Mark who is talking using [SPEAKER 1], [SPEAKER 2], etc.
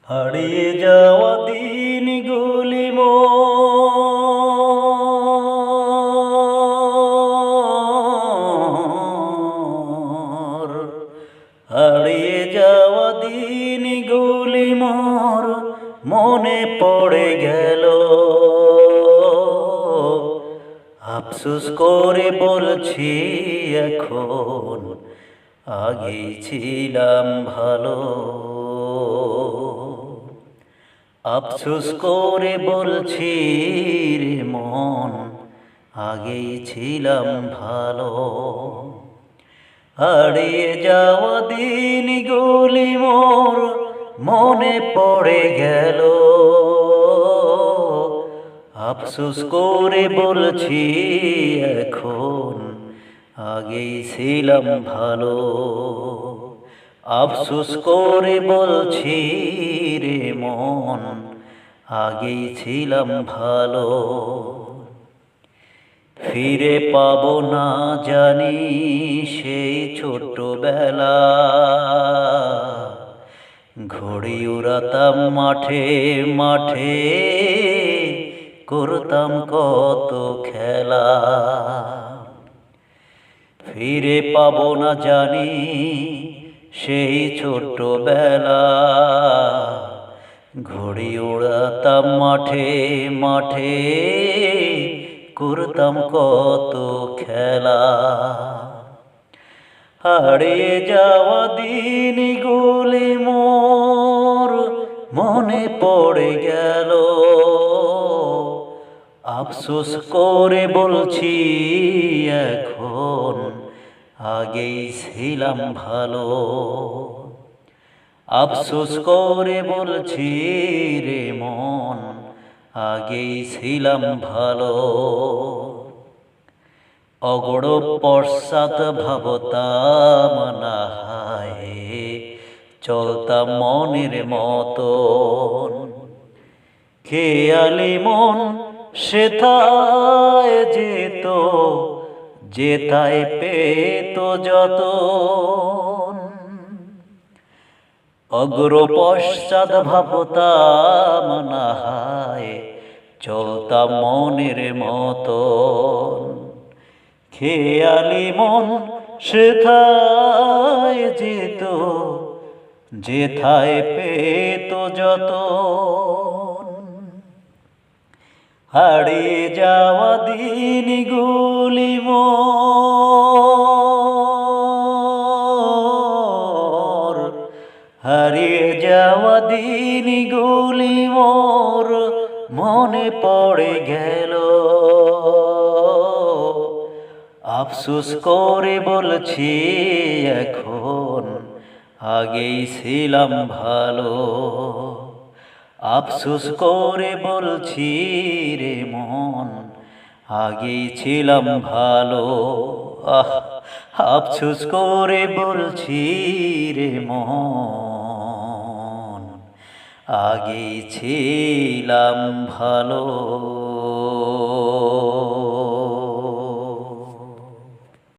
[SPEAKER 1] হারিয়ে যাওয়া দিনগুলি মোর, হারিয়ে যাওয়া দিনগুলি মোর মনে পড়ে গেল। আফসোস করে বলছি এখন, আগেই ছিলাম ভালো। আফসোস করে বলছি রে মন, আগেই ছিলাম ভালো। হারিয়ে যাওয়া দিনগুলি মোর মনে পড়ে গেল। আফসোস করে বলছি এখন, আগেই ছিলাম ভালো। আফসোস করে বলছি রে মন, আগেই ছিলাম ভালো। ফিরে পাবো না জানি সেই ছোট্টবেলা, ঘড়ি উড়াতাম মাঠে মাঠে, করতাম কত খেলা। ফিরে পাবো না জানি সেই ছোট্টবেলা, ঘড়ি উড়াতাম মাঠে মাঠে, করতাম কত খেলা। হারিয়ে যাওয়া দিনগুলি মোর মনে পড়ে গেল। আফসোস করে বলছি এখন, আগেই ছিলাম ভালো। আফসোস করে বলছি রে মন, আগেই ছিলাম ভালো। অগড় পশ্চাৎ ভাবতাম না হায়, চলতাম মনের মতন। খেয়ালি মন সেথায় যেত, যেথায় পেত যতন। অগ্র পশ্চাৎ ভাবতাম না হায়, চলতাম মনের মতন। খেয়ালি মন সেথায় যেত, যেথায় পেত যতন। হারিয়ে যাওয়া দিনগুলি মোর, হারিয়ে যাওয়া দিনগুলি মোর মনে পড়ে গেল। আফসোস করে বলছি এখন, আগেই ছিলাম ভালো। আফসোস করে বলছি রে মন, আগেই ছিলাম ভালো। আফসোস করে বলছি রে মন, আগেই ছিলাম ভালো।